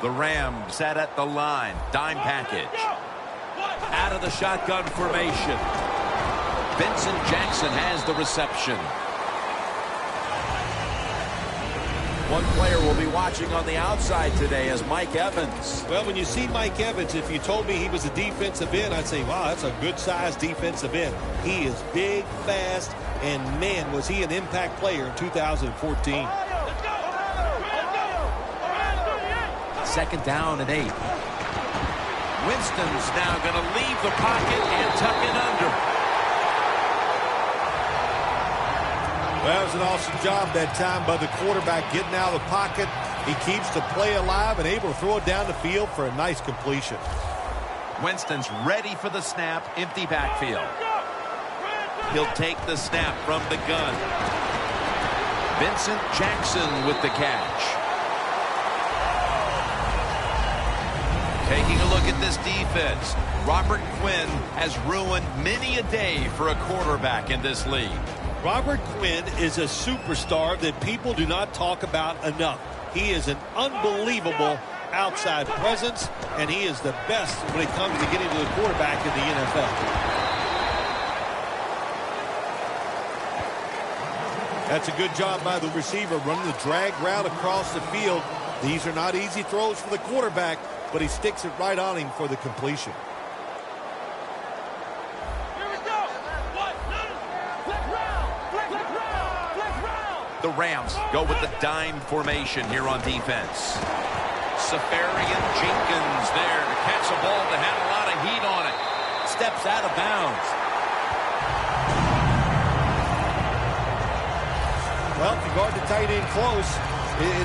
The Rams set at the line. Dime package. Out of the shotgun formation. Vincent Jackson has the reception. One player will be watching on the outside today is Mike Evans. Well, when you see Mike Evans, if you told me he was a defensive end, I'd say, wow, that's a good-sized defensive end. He is big, fast, and, man, was he an impact player in 2014. Second down and 8. Winston's now going to leave the pocket and tuck it under. Well, it was an awesome job that time by the quarterback getting out of the pocket. He keeps the play alive and able to throw it down the field for a nice completion. Winston's ready for the snap. Empty backfield. He'll take the snap from the gun. Vincent Jackson with the catch. Taking a look at this defense. Robert Quinn has ruined many a day for a quarterback in this league. Robert Quinn is a superstar that people do not talk about enough. He is an unbelievable outside presence, and he is the best when it comes to getting to the quarterback in the NFL. That's a good job by the receiver running the drag route across the field. These are not easy throws for the quarterback, but he sticks it right on him for the completion. The Rams go with the dime formation here on defense. Safarian Jenkins there to catch a ball that had a lot of heat on it. Steps out of bounds. Well, if you guard the tight end close,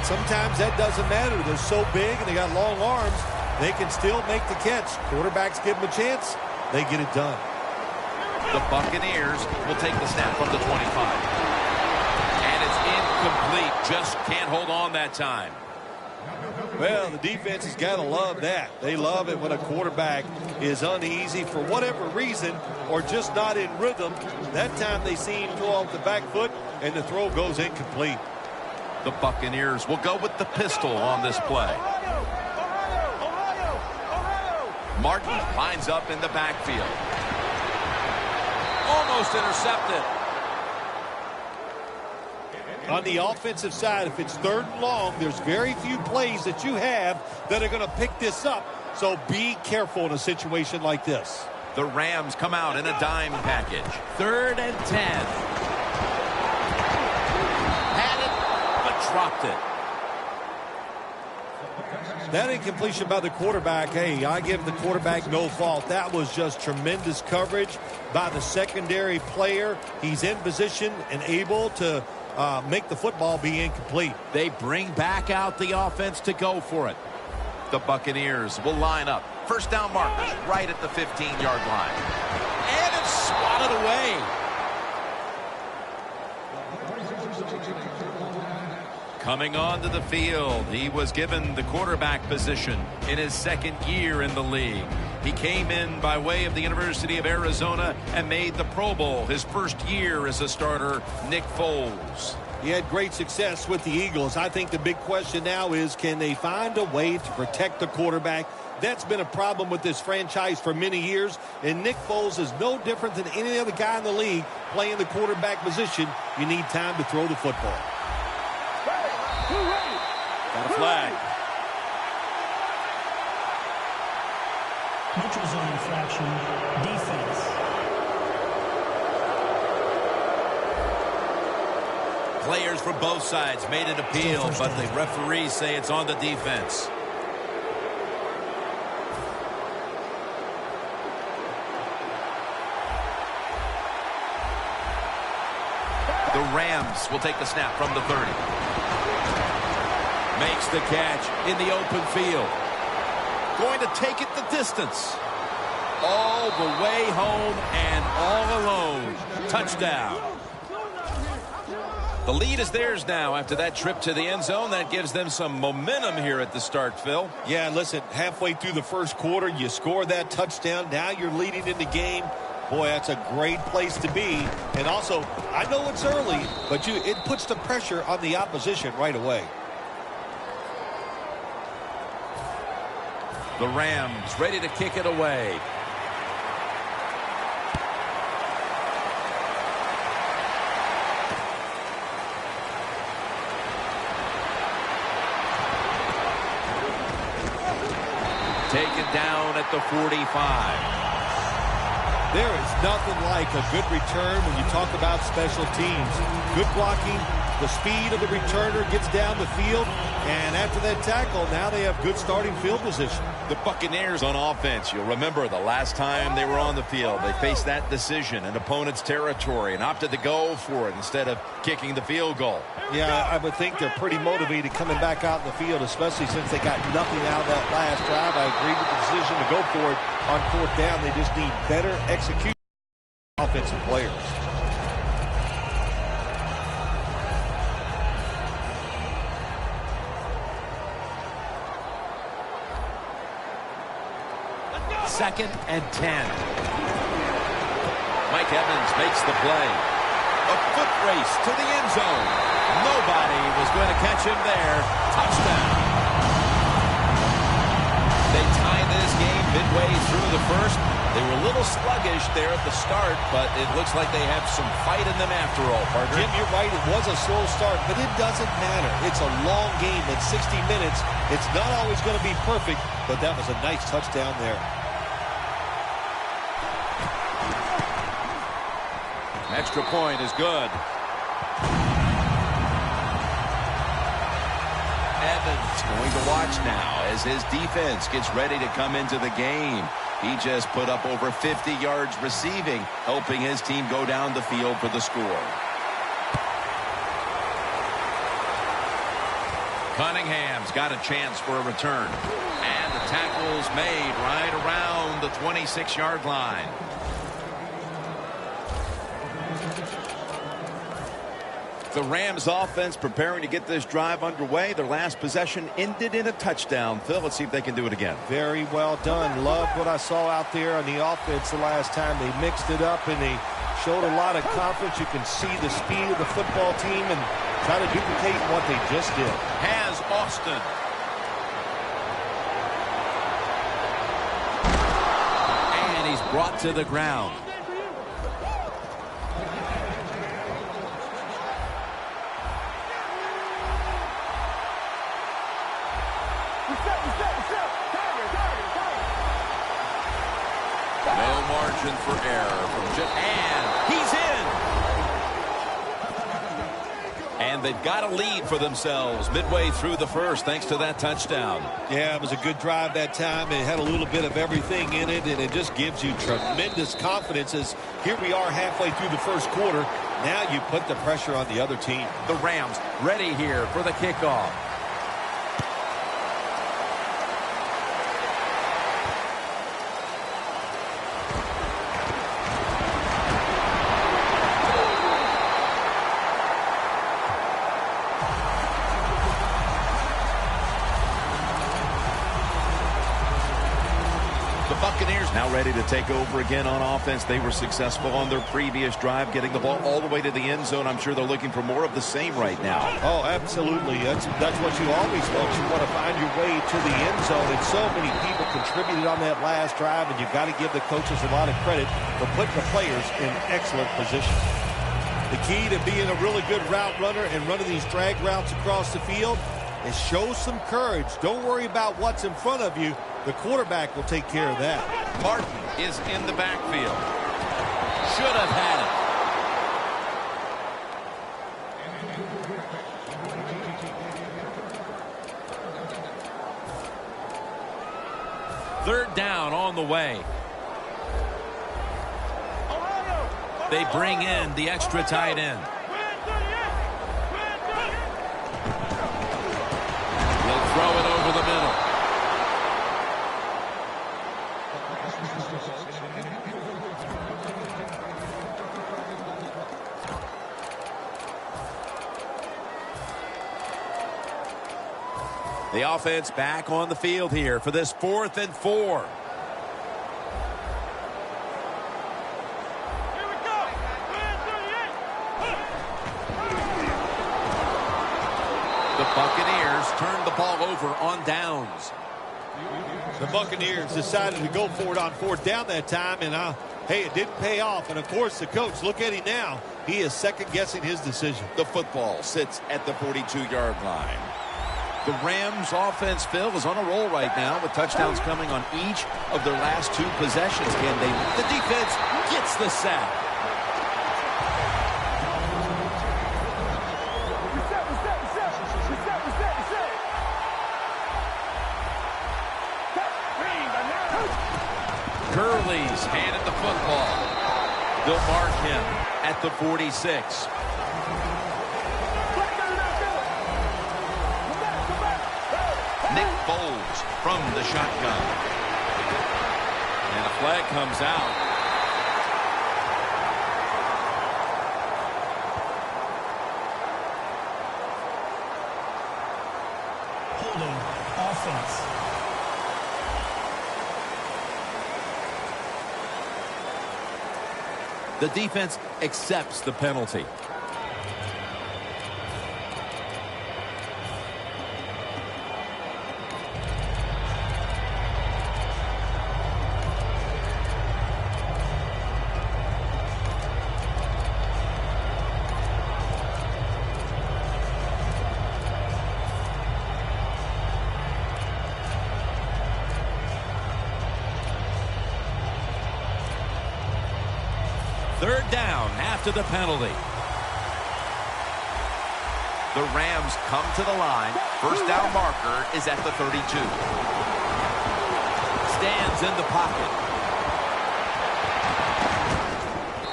sometimes that doesn't matter. They're so big and they got long arms, they can still make the catch. Quarterbacks give them a chance, they get it done. The Buccaneers will take the snap from the 25. Incomplete. Just can't hold on that time. Well, the defense has got to love that. They love it when a quarterback is uneasy for whatever reason or just not in rhythm. That time they see him go off the back foot and the throw goes incomplete. The Buccaneers will go with the pistol on this play. Martin lines up in the backfield. Almost intercepted. On the offensive side, if it's third and long, there's very few plays that you have that are going to pick this up. So be careful in a situation like this. The Rams come out in a dime package. 3rd and 10. Had it, but dropped it. That incompletion by the quarterback, hey, I give the quarterback no fault. That was just tremendous coverage by the secondary player. He's in position and able to make the football be incomplete. They bring back out the offense to go for it. The Buccaneers will line up. First down markers right at the 15-yard line. And it's swatted away. Coming onto the field, he was given the quarterback position in his second year in the league. He came in by way of the University of Arizona and made the Pro Bowl his first year as a starter, Nick Foles. He had great success with the Eagles. I think the big question now is, can they find a way to protect the quarterback? That's been a problem with this franchise for many years, and Nick Foles is no different than any other guy in the league playing the quarterback position. You need time to throw the football. Got a flag. Neutral zone infraction, defense. Players from both sides made an appeal, but the referees say it's on the defense. The Rams will take the snap from the 30. Makes the catch in the open field. Going to take it the distance. All the way home and all alone. Touchdown. The lead is theirs now after that trip to the end zone. That gives them some momentum here at the start, Phil. Yeah, listen, halfway through the first quarter, you score that touchdown. Now you're leading in the game. Boy, that's a great place to be. And also, I know it's early, but it puts the pressure on the opposition right away. The Rams ready to kick it away. Taken down at the 45. There is nothing like a good return when you talk about special teams. Good blocking, the speed of the returner gets down the field, and after that tackle, now they have good starting field position. The Buccaneers on offense. You'll remember the last time they were on the field, they faced that decision in opponent's territory and opted to go for it instead of kicking the field goal. Yeah, I would think they're pretty motivated coming back out in the field, especially since they got nothing out of that last drive. I agree with the decision to go for it on 4th down. They just need better execution offensive players. Second and 10. Mike Evans makes the play. A foot race to the end zone. Nobody was going to catch him there. Touchdown. They tie this game midway through the first. They were a little sluggish there at the start, but it looks like they have some fight in them after all, partner. Jim, you're right. It was a slow start, but it doesn't matter. It's a long game at 60 minutes. It's not always going to be perfect, but that was a nice touchdown there. Extra point is good. Evans going to watch now as his defense gets ready to come into the game. He just put up over 50 yards receiving, helping his team go down the field for the score. Cunningham's got a chance for a return. And the tackle's made right around the 26-yard line. The Rams offense preparing to get this drive underway. Their last possession ended in a touchdown. Phil, let's see if they can do it again. Very well done. Loved what I saw out there on the offense the last time. They mixed it up and they showed a lot of confidence. You can see the speed of the football team and try to duplicate what they just did. Has Austin. And he's brought to the ground. No margin for error from Jim. And he's in. And they've got a lead for themselves midway through the first thanks to that touchdown. Yeah, it was a good drive that time. It had a little bit of everything in it, and it just gives you tremendous confidence as here we are halfway through the first quarter. Now you put the pressure on the other team. The Rams ready here for the kickoff. Buccaneers now ready to take over again on offense. They were successful on their previous drive, getting the ball all the way to the end zone. I'm sure they're looking for more of the same right now. Oh, absolutely. That's what you always want. You want to find your way to the end zone, and so many people contributed on that last drive, and you've got to give the coaches a lot of credit for putting the players in excellent position. The key to being a really good route runner and running these drag routes across the field is show some courage. Don't worry about what's in front of you. The quarterback will take care of that. Martin is in the backfield. Should have had it. Third down on the way. They bring in the extra tight end. They'll throw it over the middle. The offense back on the field here for this 4th and 4. The Buccaneers turn the ball over on downs. The Buccaneers decided to go for it on fourth down that time, and hey, it didn't pay off. And, of course, the coach, look at him now. He is second-guessing his decision. The football sits at the 42-yard line. The Rams offense, Phil, is on a roll right now with touchdowns coming on each of their last two possessions. Can they? The defense gets the sack. Gurley's handed the football. They'll mark him at the 46. Nick Foles from the shotgun. And a flag comes out. Holding offense. The defense accepts the penalty. Third down after the penalty. The Rams come to the line. First down marker is at the 32. Stands in the pocket.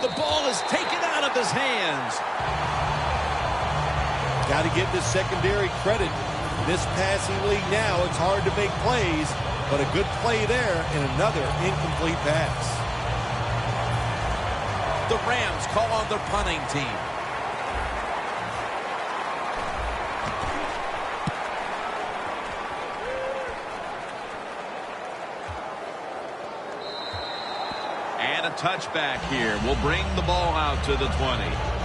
The ball is taken out of his hands. Got to give this secondary credit. This passing league now, it's hard to make plays, but a good play there and another incomplete pass. The Rams call on their punting team. And a touchback here will bring the ball out to the 20.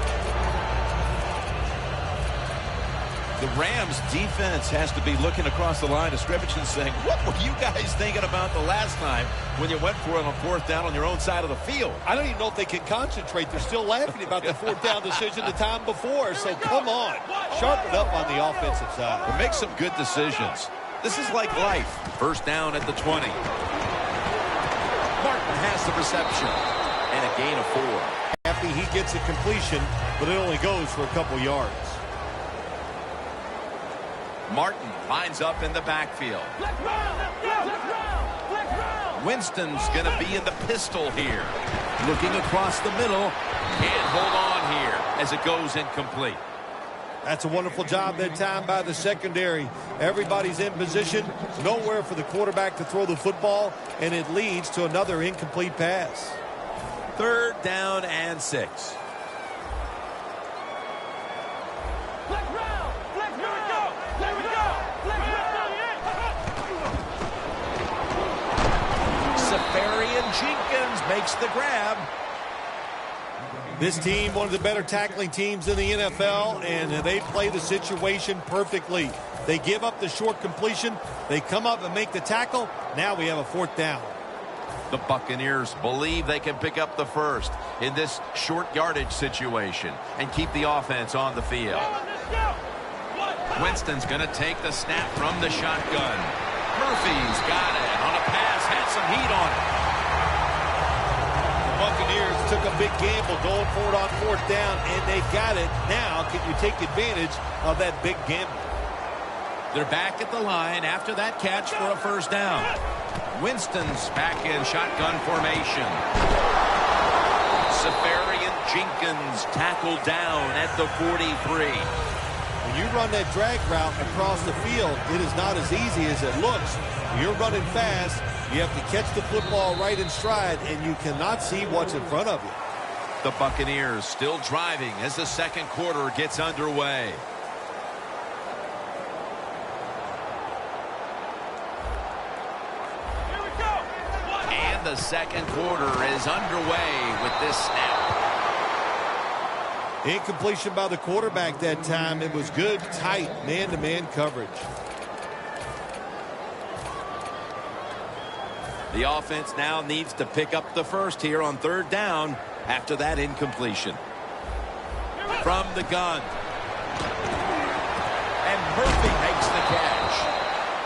The Rams defense has to be looking across the line of scrimmage and saying, what were you guys thinking about the last time when you went for it on fourth down on your own side of the field? I don't even know if they can concentrate. They're still laughing about the fourth down decision the time before. So come on, sharpen up on the offensive side. Or make some good decisions. This is like life. First down at the 20. Martin has the reception and a gain of 4. Happy he gets a completion, but it only goes for a couple yards. Martin lines up in the backfield. Winston's going to be in the pistol here. Looking across the middle. Can't hold on here as it goes incomplete. That's a wonderful job that time by the secondary. Everybody's in position. Nowhere for the quarterback to throw the football, and it leads to another incomplete pass. Third down and 6. Jenkins makes the grab. This team, one of the better tackling teams in the NFL, and they play the situation perfectly. They give up the short completion. They come up and make the tackle. Now we have a fourth down. The Buccaneers believe they can pick up the first in this short yardage situation and keep the offense on the field. Winston's going to take the snap from the shotgun. Murphy's got it on a pass, had some heat on it. Buccaneers took a big gamble going for it on fourth down, and they got it. Now, can you take advantage of that big gamble? They're back at the line after that catch for a first down. Winston's back in shotgun formation. Safarian Jenkins tackled down at the 43. When you run that drag route across the field, it is not as easy as it looks. You're running fast. You have to catch the football right in stride, and you cannot see what's in front of you. The Buccaneers still driving as the second quarter gets underway. And the second quarter is underway with this snap. Incompletion by the quarterback that time. It was good, tight, man-to-man coverage. The offense now needs to pick up the first here on 3rd down after that incompletion. From the gun. And Murphy makes the catch.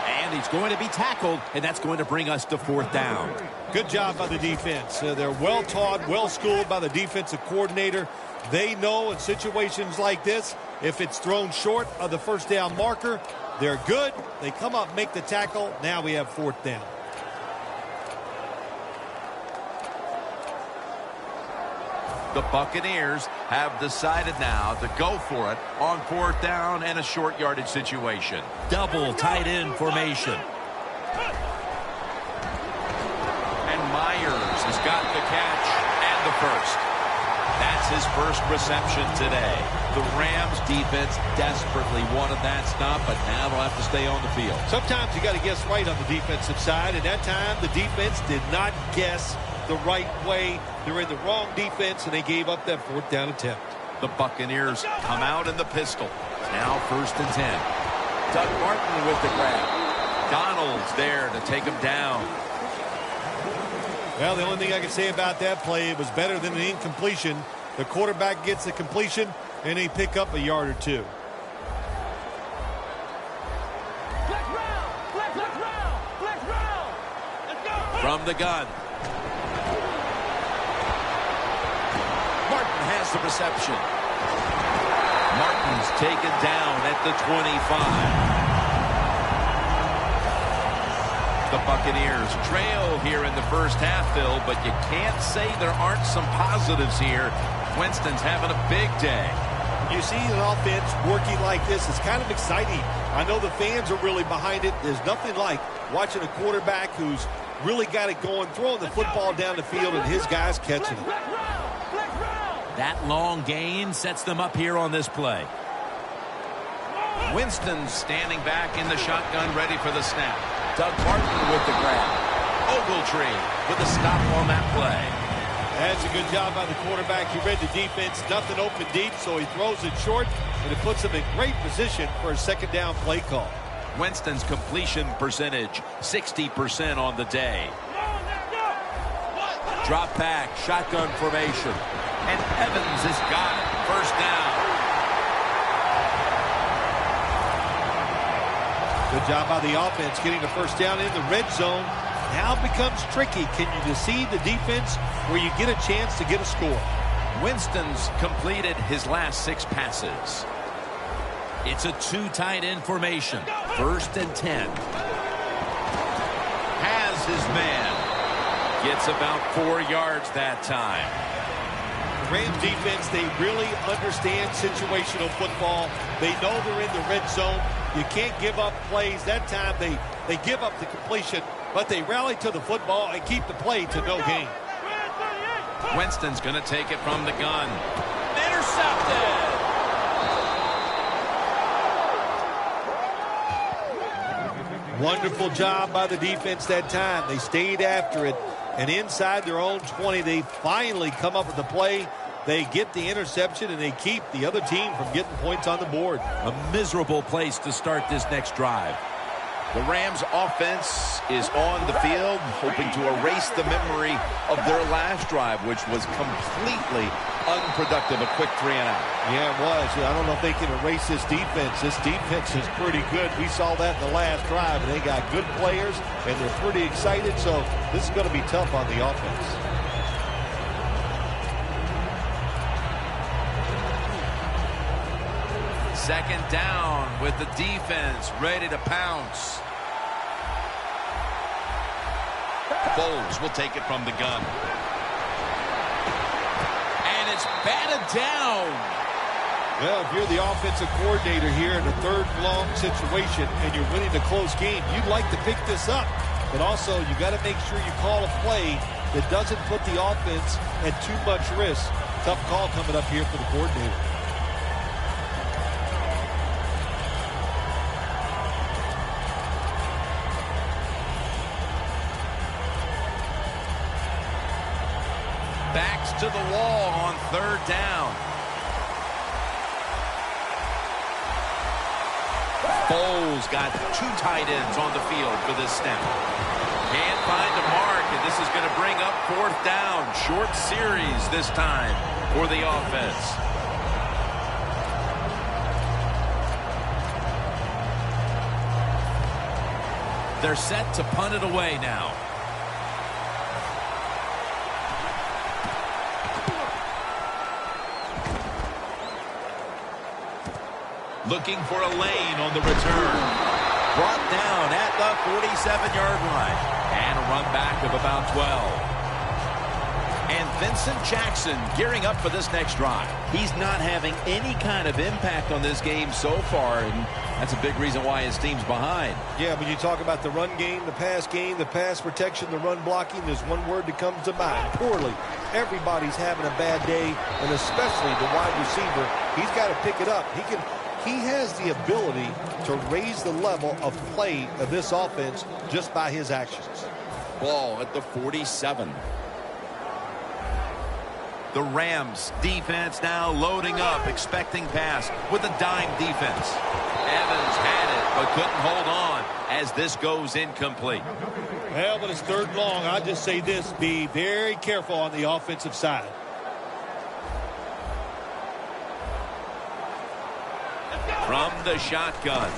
And he's going to be tackled, and that's going to bring us to 4th down. Good job by the defense. They're well taught, well schooled by the defensive coordinator. They know in situations like this, if it's thrown short of the 1st down marker, they're good. They come up, make the tackle. Now we have 4th down. The Buccaneers have decided now to go for it on 4th down and a short yardage situation. Double tight end formation. And Myers has got the catch and the first. That's his first reception today. The Rams defense desperately wanted that stop, but now they'll have to stay on the field. Sometimes you got to guess right on the defensive side, and that time the defense did not guess the right way. They're in the wrong defense, and they gave up that 4th down attempt. The Buccaneers come out in the pistol. Now 1st and 10. Doug Martin with the grab. Donald's there to take him down. Well, the only thing I can say about that play, it was better than an incompletion. The quarterback gets the completion, and they pick up a yard or two. From the gun. Martin has the reception. Martin's taken down at the 25. The Buccaneers trail here in the first half, Phil, but you can't say there aren't some positives here. Winston's having a big day. You see an offense working like this, it's kind of exciting. I know the fans are really behind it. There's nothing like watching a quarterback who's really got it going, throwing the football down the field, and his guys catching it. That long gain sets them up here on this play. Winston standing back in the shotgun, ready for the snap. Doug Martin with the grab. Ogletree with a stop on that play. That's a good job by the quarterback. He read the defense, nothing open deep, so he throws it short, and it puts him in great position for a 2nd down play call. Winston's completion percentage, 60% on the day. Drop back, shotgun formation. And Evans has got it. 1st down. Good job by the offense getting the 1st down in the red zone. Now it becomes tricky. Can you deceive the defense where you get a chance to get a score? Winston's completed his last 6 passes. It's a 2 tight end formation. 1st and 10. Has his man. Gets about 4 yards that time. The Rams defense, they really understand situational football. They know they're in the red zone. You can't give up plays. That time they give up the completion, but they rally to the football and keep the play to no gain. Winston's going to take it from the gun. Intercepted. Wonderful job by the defense that time. They stayed after it, and inside their own 20, they finally come up with the play. They get the interception, and they keep the other team from getting points on the board. A miserable place to start this next drive. The Rams offense is on the field, hoping to erase the memory of their last drive, which was completely unproductive, a quick 3 and out. Yeah, it was. I don't know if they can erase this defense. This defense is pretty good. We saw that in the last drive, and they got good players, and they're pretty excited, so this is going to be tough on the offense. Second down with the defense ready to pounce. Foles will take it from the gun. And it's batted down. Well, if you're the offensive coordinator here in a 3rd long situation and you're winning a close game, you'd like to pick this up. But also, you got to make sure you call a play that doesn't put the offense at too much risk. Tough call coming up here for the coordinator. Backs to the wall on 3rd down. Foles got 2 tight ends on the field for this snap. Can't find a mark, and this is going to bring up fourth down. Short series this time for the offense. They're set to punt it away now. Looking for a lane on the return. Brought down at the 47-yard line. And a run back of about 12. And Vincent Jackson gearing up for this next drive. He's not having any kind of impact on this game so far, and that's a big reason why his team's behind. Yeah, when you talk about the run game, the pass protection, the run blocking, there's one word that comes to mind: poorly. Everybody's having a bad day, and especially the wide receiver. He's got to pick it up. He has the ability to raise the level of play of this offense just by his actions. Ball at the 47. The Rams defense now loading up, expecting pass with a dime defense. Evans had it, but couldn't hold on as this goes incomplete. Well, when it's third and long, I'll just say this: be very careful on the offensive side. From the shotgun.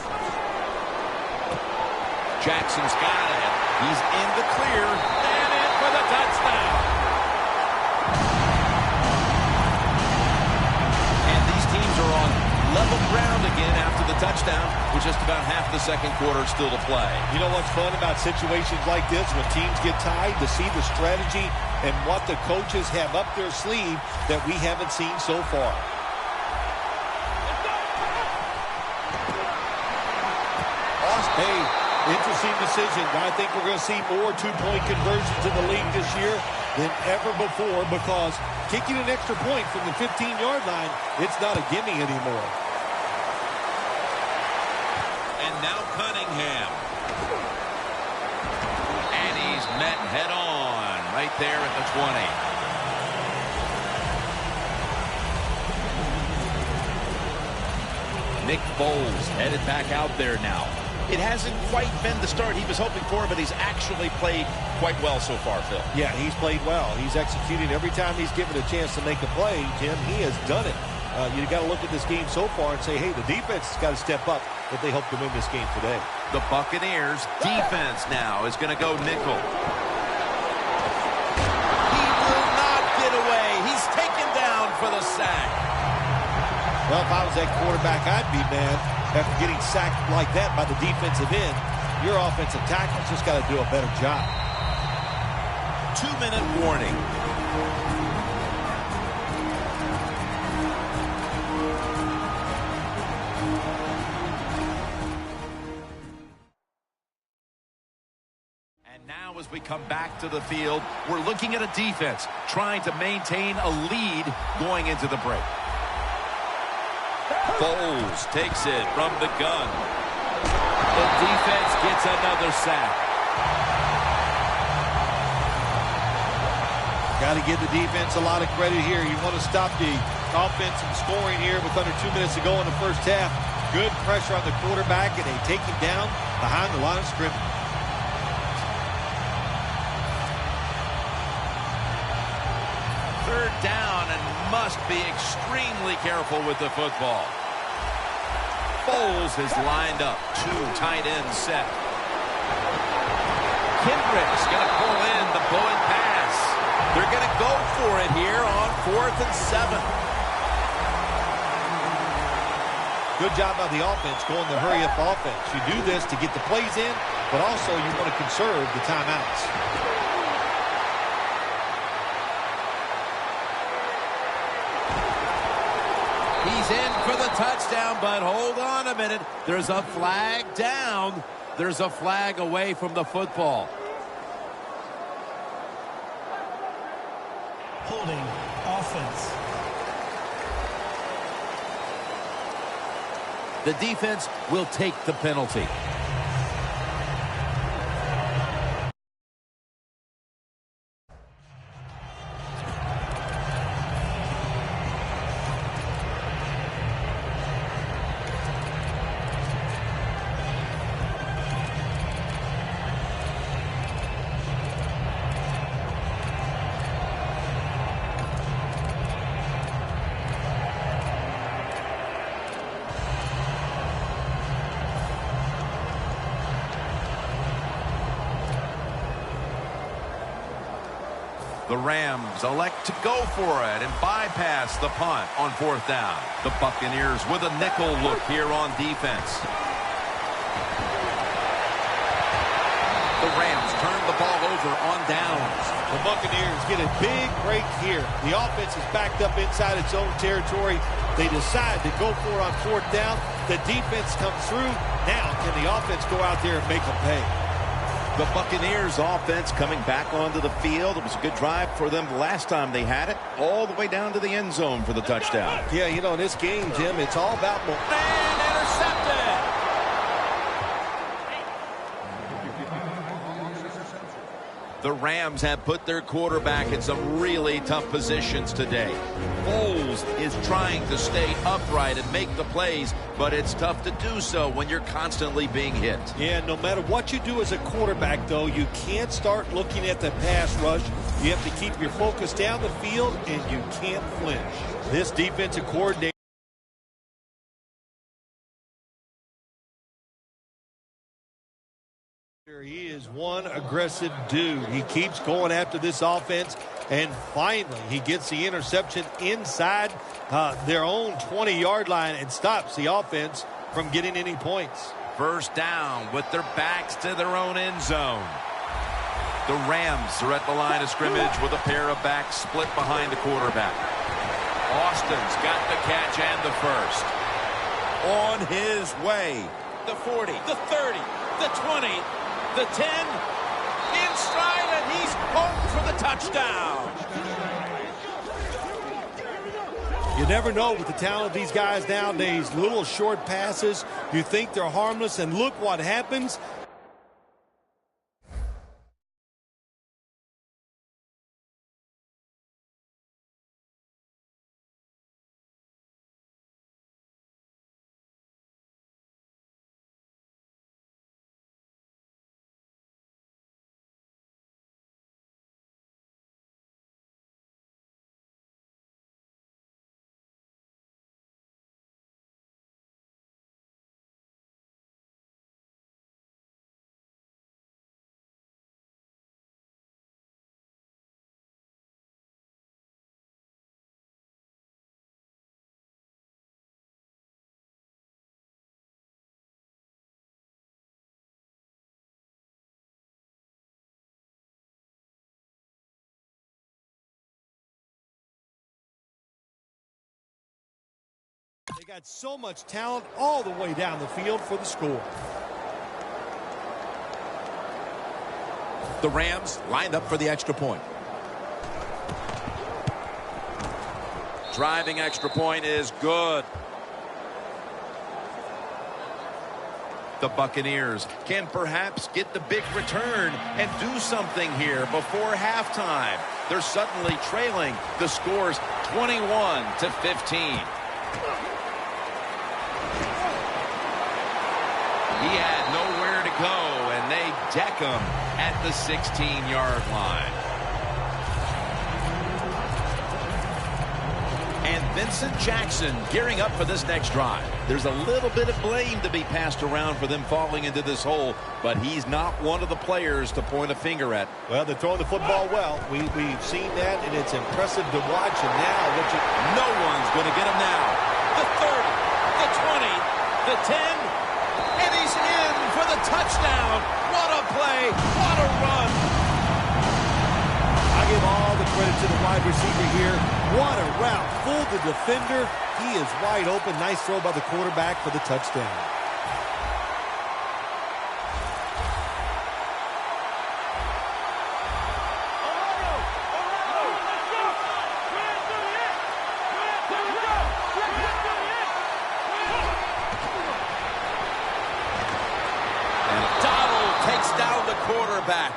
Jackson's got it. He's in the clear and in for the touchdown. And these teams are on level ground again after the touchdown with just about half the second quarter still to play. You know what's fun about situations like this, when teams get tied, to see the strategy and what the coaches have up their sleeve that we haven't seen so far. Hey, interesting decision. I think we're going to see more two-point conversions in the league this year than ever before, because kicking an extra point from the 15-yard line, it's not a gimme anymore. And now Cunningham. And he's met head-on right there at the 20. Nick Foles headed back out there now. It hasn't quite been the start he was hoping for, but he's actually played quite well so far, Phil. Yeah, he's played well. He's executed every time he's given a chance to make a play, Jim. He has done it. You got to look at this game so far and say, hey, the defense has got to step up if they hope to win this game today. The Buccaneers defense now is going to go nickel. He will not get away. He's taken down for the sack. Well, if I was that quarterback, I'd be mad after getting sacked like that by the defensive end. Your offensive tackle's just got to do a better job. 2-minute warning. And now as we come back to the field, we're looking at a defense trying to maintain a lead going into the break. Foles takes it from the gun. The defense gets another sack. Got to give the defense a lot of credit here. You want to stop the offense from scoring here with under 2 minutes to go in the first half. Good pressure on the quarterback, and they take him down behind the line of scrimmage. Third down, and must be extremely careful with the football. Foles is lined up. 2 tight ends set. Kendrick's going to pull in the blowing pass. They're going to go for it here on 4th and 7. Good job by the offense going the hurry-up offense. You do this to get the plays in, but also you want to conserve the timeouts. He's in for the touchdown, but hold on a minute. There's a flag down. There's a flag away from the football. Holding offense. The defense will take the penalty. The Rams elect to go for it and bypass the punt on 4th down. The Buccaneers with a nickel look here on defense. The Rams turn the ball over on downs. The Buccaneers get a big break here. The offense is backed up inside its own territory. They decide to go for it on 4th down. The defense comes through. Now can the offense go out there and make them pay? The Buccaneers offense coming back onto the field. It was a good drive for them the last time they had it, all the way down to the end zone for the touchdown. Yeah, you know, in this game, Jim, it's all about momentum. And intercepted. The Rams have put their quarterback in some really tough positions today. Foles is trying to stay upright and make the plays, but it's tough to do so when you're constantly being hit. Yeah, no matter what you do as a quarterback, though, you can't start looking at the pass rush. You have to keep your focus down the field, and you can't flinch. This defensive coordinator. He is one aggressive dude. He keeps going after this offense, and finally he gets the interception inside their own 20-yard line and stops the offense from getting any points. 1st down with their backs to their own end zone. The Rams are at the line of scrimmage with a pair of backs split behind the quarterback. Austin's got the catch and the first. On his way. The 40, the 30, the 20. The 10, in stride, and he's home for the touchdown. You never know with the talent of these guys nowadays. Little short passes, you think they're harmless, and look what happens. They got so much talent all the way down the field for the score. The Rams lined up for the extra point. Driving extra point is good. The Buccaneers can perhaps get the big return and do something here before halftime. They're suddenly trailing. The score's 21-15. He had nowhere to go, and they deck him at the 16-yard line. And Vincent Jackson gearing up for this next drive. There's a little bit of blame to be passed around for them falling into this hole, but he's not one of the players to point a finger at. Well, they're throwing the football well. We've seen that, and it's impressive to watch. And now, no one's going to get him now. The 30, the 20, the 10. And he's in for the touchdown. What a play. What a run. I give all the credit to the wide receiver here. What a route. Fooled the defender. He is wide open. Nice throw by the quarterback for the touchdown. Quarterback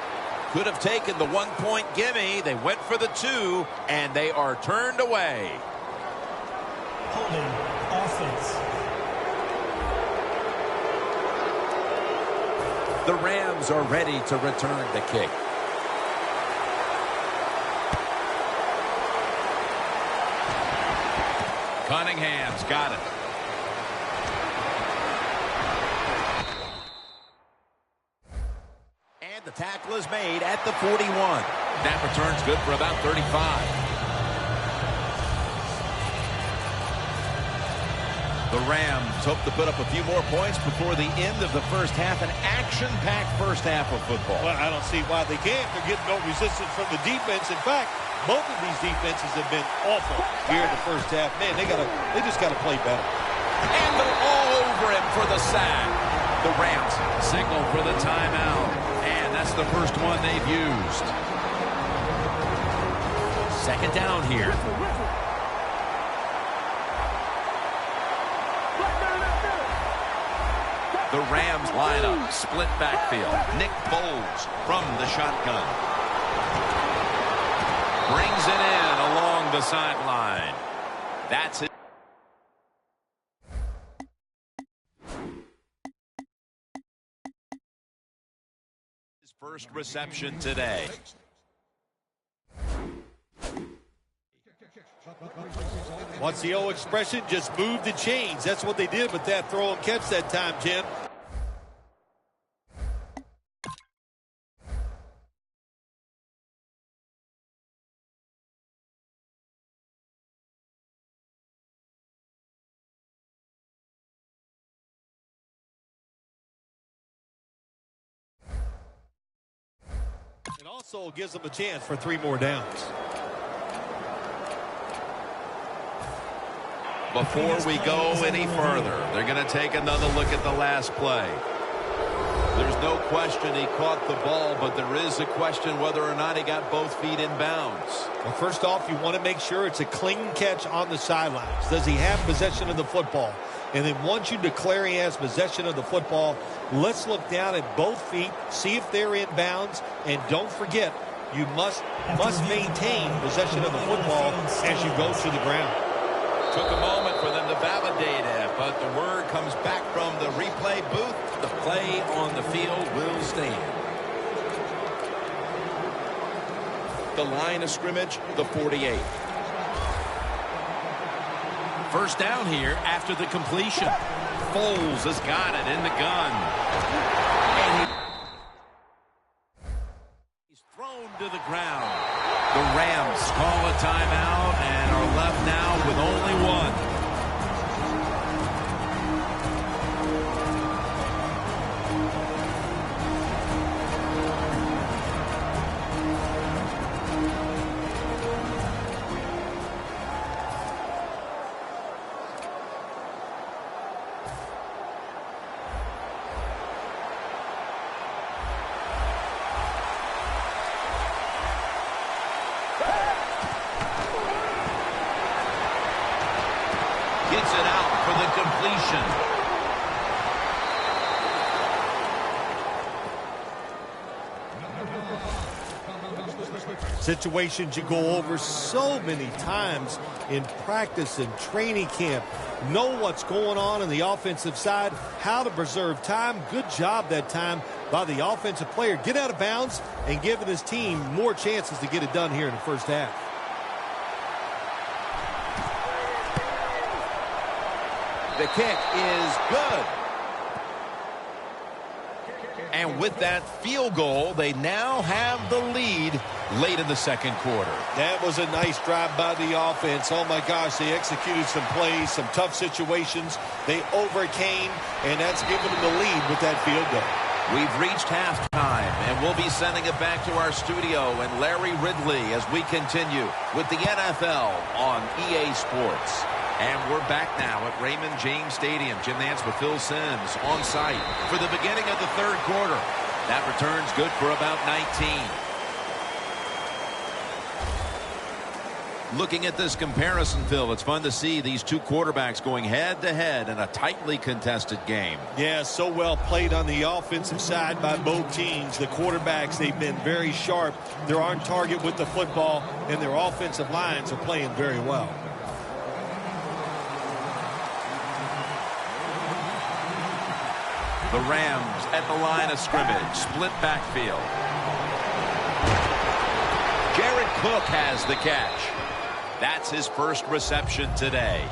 could have taken the 1-point gimme. They went for the 2, and they are turned away. Holding offense. The Rams are ready to return the kick. Cunningham's got it. The The tackle is made at the 41. That return's good for about 35. The Rams hope to put up a few more points before the end of the first half. An action-packed first half of football. Well, I don't see why they can't. They're getting no resistance from the defense. In fact, both of these defenses have been awful here in the first half. Man, they just got to play better. And they're all over him for the sack. The Rams signal for the timeout. And that's the first one they've used. Second down here. The Rams line up, split backfield. Nick Foles from the shotgun. Brings it in along the sideline. That's it. His first reception today. What's the old expression? Just move the chains. That's what they did with that throw and catch that time, Jim. It also gives them a chance for 3 more downs. Before we go any further, they're going to take another look at the last play. There's no question he caught the ball, but there is a question whether or not he got both feet in bounds. Well, first off, you want to make sure it's a clean catch on the sidelines. Does he have possession of the football? And then once you declare he has possession of the football, let's look down at both feet, see if they're in bounds, and don't forget, you must maintain possession of the football as you go to the ground. Took a moment for them to validate it, but the word comes back from the replay booth. The play on the field will stand. The line of scrimmage, the 48. First down here after the completion. Foles has got it in the gun. And he's thrown to the ground. The Rams call a timeout and are left now with only one. Gets it out for the completion. Situations you go over so many times in practice and training camp. Know what's going on the offensive side, how to preserve time. Good job that time by the offensive player. Get out of bounds and giving his team more chances to get it done here in the first half. The kick is good. And with that field goal, they now have the lead late in the second quarter. That was a nice drive by the offense. Oh, my gosh, they executed some plays, some tough situations. They overcame, and that's given them the lead with that field goal. We've reached halftime, and we'll be sending it back to our studio and Larry Ridley as we continue with the NFL on EA Sports. And we're back now at Raymond James Stadium. Jim Nantz with Phil Simms on site for the beginning of the third quarter. That return's good for about 19. Looking at this comparison, Phil, it's fun to see these two quarterbacks going head-to-head in a tightly contested game. Yeah, so well played on the offensive side by both teams. The quarterbacks, they've been very sharp. They're on target with the football, and their offensive lines are playing very well. The Rams at the line of scrimmage, split backfield. Jared Cook has the catch. That's his first reception today.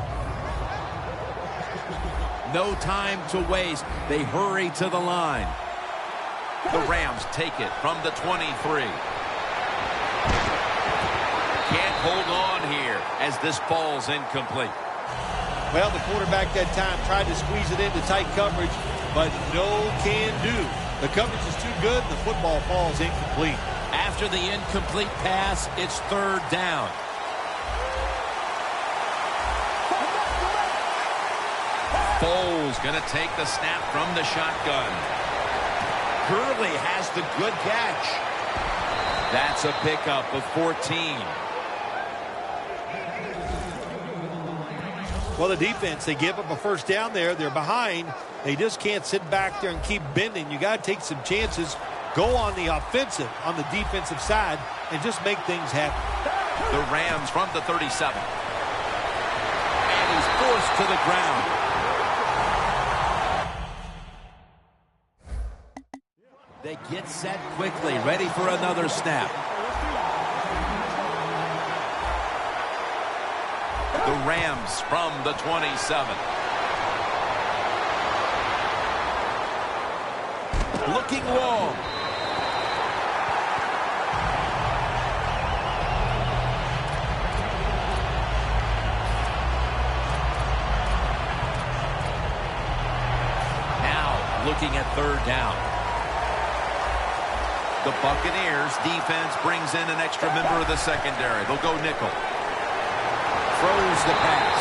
No time to waste. They hurry to the line. The Rams take it from the 23. Can't hold on here as this ball's incomplete. Well, the quarterback that time tried to squeeze it into tight coverage, but no can do. The coverage is too good, the football falls incomplete. After the incomplete pass, it's third down. Foles going to take the snap from the shotgun. Gurley has the good catch. That's a pickup of 14. Well, the defense, they give up a first down there. They're behind. They just can't sit back there and keep bending. You got to take some chances. Go on the offensive, on the defensive side, and just make things happen. The Rams from the 37. And he's forced to the ground. They get set quickly, ready for another snap. The Rams from the 27. Looking long. Now looking at third down. The Buccaneers defense brings in an extra member of the secondary. They'll go nickel. Throws the pass.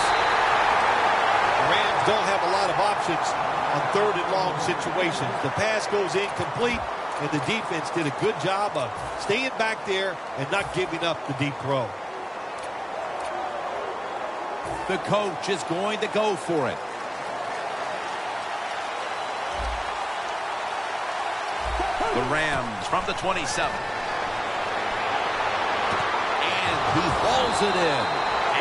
The Rams don't have a lot of options on third and long situations. The pass goes incomplete, and the defense did a good job of staying back there and not giving up the deep throw. The coach is going to go for it. The Rams from the 27. And he hauls it in.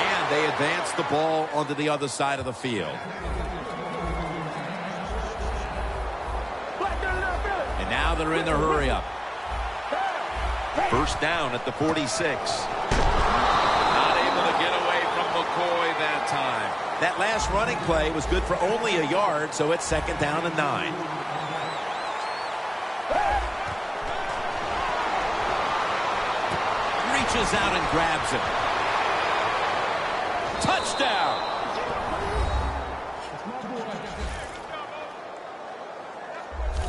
And they advance the ball onto the other side of the field. And now they're in the hurry-up. First down at the 46. Not able to get away from McCoy that time. That last running play was good for only a yard, so it's second down and 9. Reaches out and grabs it. Touchdown!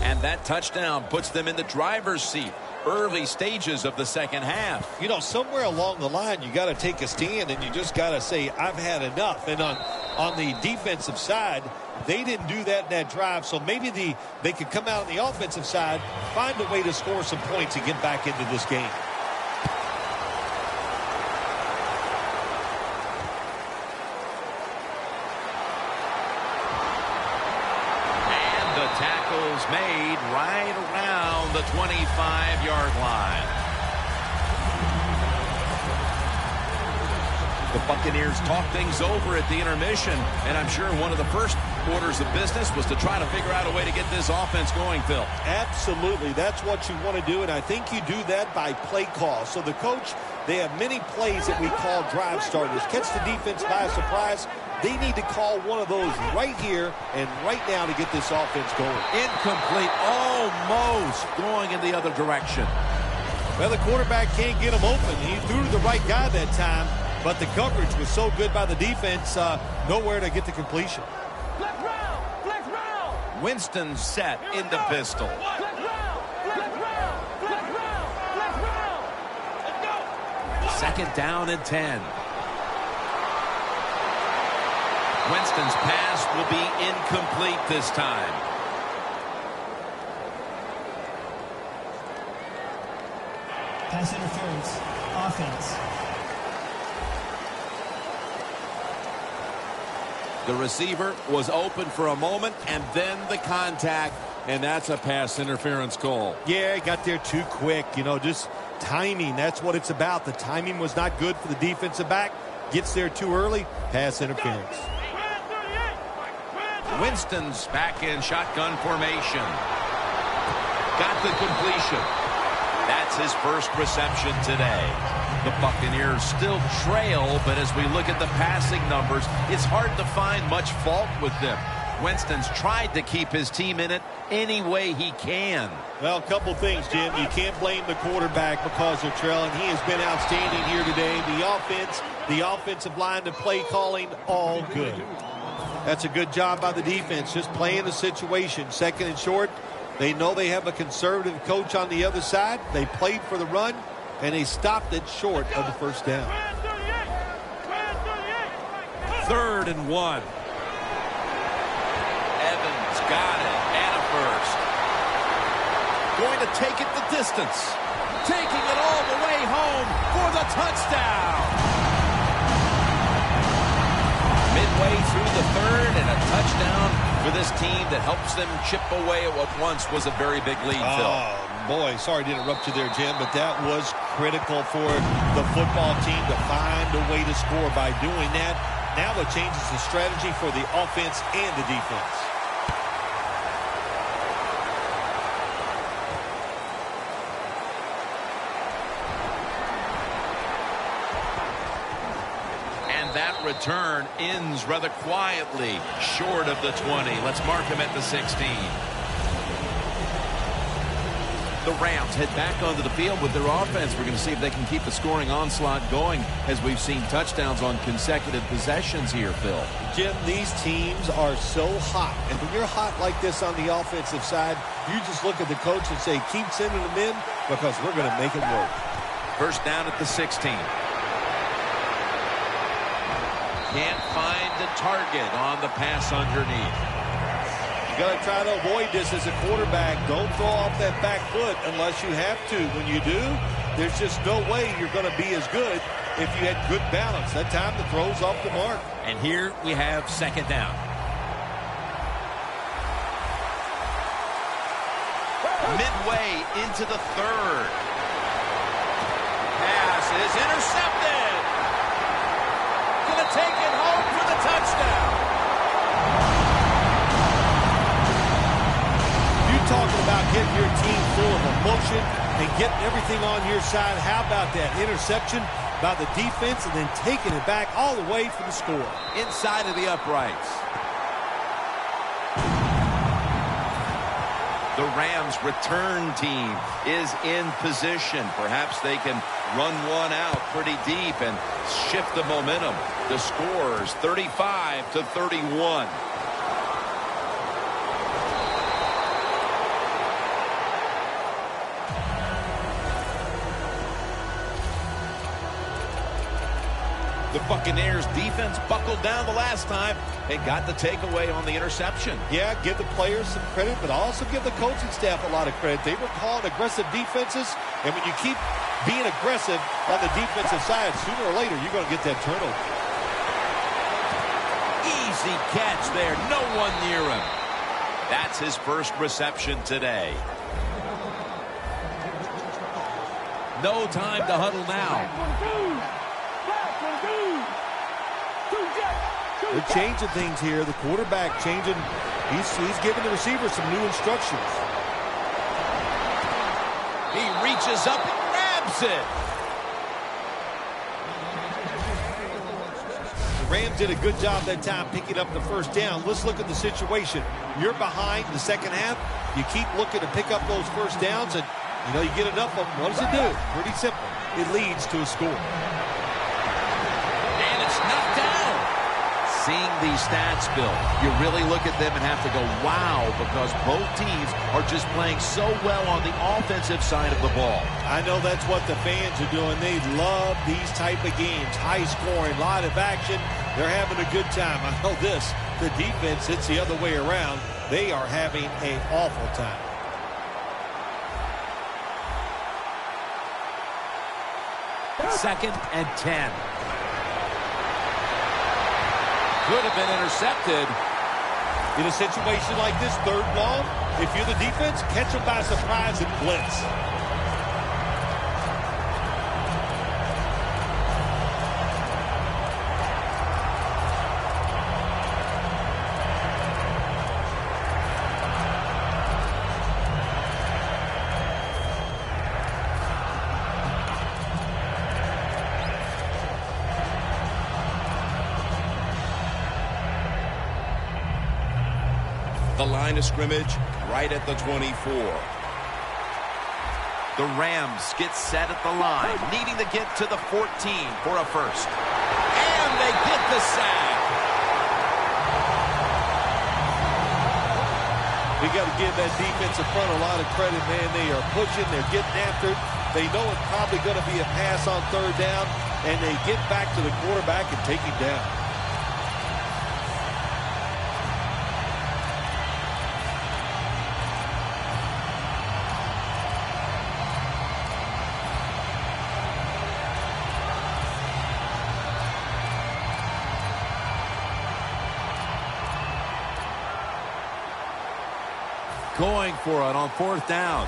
And that touchdown puts them in the driver's seat. Early stages of the second half. You know, somewhere along the line, you got to take a stand, and you just got to say, I've had enough. And on the defensive side, they didn't do that in that drive, so maybe they could come out on the offensive side, find a way to score some points and get back into this game. Tackles made right around the 25-yard line. The Buccaneers talk things over at the intermission, and I'm sure one of the first orders of business was to try to figure out a way to get this offense going, Phil. Absolutely. That's what you want to do, and I think you do that by play call. So the coach, they have many plays that we call drive starters. Catch the defense by surprise. They need to call one of those right here and right now to get this offense going. Incomplete, almost going in the other direction. Well, the quarterback can't get him open. He threw to the right guy that time, but the coverage was so good by the defense, nowhere to get the completion. Flex round, flex round. Winston set in the pistol. Flex round, flex round, flex round, flex round. Let's go. Second down and 10. Winston's pass will be incomplete this time. Pass interference. Offense. The receiver was open for a moment, and then the contact, and that's a pass interference call. Yeah, he got there too quick. You know, just timing. That's what it's about. The timing was not good for the defensive back. Gets there too early. Pass interference. Winston's back in shotgun formation. Got the completion. That's his first reception today. The Buccaneers still trail, but as we look at the passing numbers, it's hard to find much fault with them. Winston's tried to keep his team in it any way he can. Well, a couple things, Jim. You can't blame the quarterback because they're trailing. He has been outstanding here today. The offensive line, the play calling, all good. That's a good job by the defense, just playing the situation. Second and short, they know they have a conservative coach on the other side. They played for the run, and they stopped it short of the first down. 3rd and 1. Evans got it, and a first. Going to take it the distance. Taking it all the way home for the touchdown. Midway through the 3rd, and a touchdown for this team that helps them chip away at what once was a very big lead, Phil. Oh, boy, sorry to interrupt you there, Jim, but that was critical for the football team to find a way to score by doing that. Now it changes the strategy for the offense and the defense. That return ends rather quietly short of the 20. Let's mark him at the 16. The Rams head back onto the field with their offense. We're going to see if they can keep the scoring onslaught going as we've seen touchdowns on consecutive possessions here, Phil. Jim, these teams are so hot. And when you're hot like this on the offensive side, you just look at the coach and say, keep sending them in because we're going to make it work. First down at the 16. Can't find the target on the pass underneath. You got to try to avoid this as a quarterback. Don't throw off that back foot unless you have to. When you do, there's just no way you're going to be as good if you had good balance. That time the throw's off the mark. And here we have 2nd down. Midway into the 3rd. Pass is intercepted. Going to take it home for the touchdown. You're talking about getting your team full of emotion and getting everything on your side. How about that interception by the defense and then taking it back all the way for the score? Inside of the uprights. The Rams return team is in position. Perhaps they can run one out pretty deep and shift the momentum. The score's 35-31. The Buccaneers defense buckled down the last time and got the takeaway on the interception. Yeah, give the players some credit, but also give the coaching staff a lot of credit. They were calling aggressive defenses, and when you keep being aggressive on the defensive side, sooner or later you're going to get that turnover. Easy catch there. No one near him. That's his first reception today. No time to huddle now. They're changing things here. The quarterback changing. He's giving the receiver some new instructions. He reaches up and grabs it. The Rams did a good job that time picking up the first down. Let's look at the situation. You're behind the second half. You keep looking to pick up those first downs, and you get enough of them. What does it do? Pretty simple. It leads to a score. And it's knocked down. Seeing these stats, Bill, you really look at them and have to go, wow, because both teams are just playing so well on the offensive side of the ball. I know that's what the fans are doing. They love these type of games. High scoring, a lot of action. They're having a good time. I know this. The defense, it's the other way around. They are having an awful time. Second and 10. Could have been intercepted. In a situation like this, 3rd long, if you're the defense, catch them by surprise and blitz. The line of scrimmage right at the 24. The Rams get set at the line, needing to get to the 14 for a first. And they get the sack. We got to give that defensive front a lot of credit, man. They are pushing. They're getting after it. They know it's probably going to be a pass on third down, and they get back to the quarterback and take him down. Going for it on fourth down.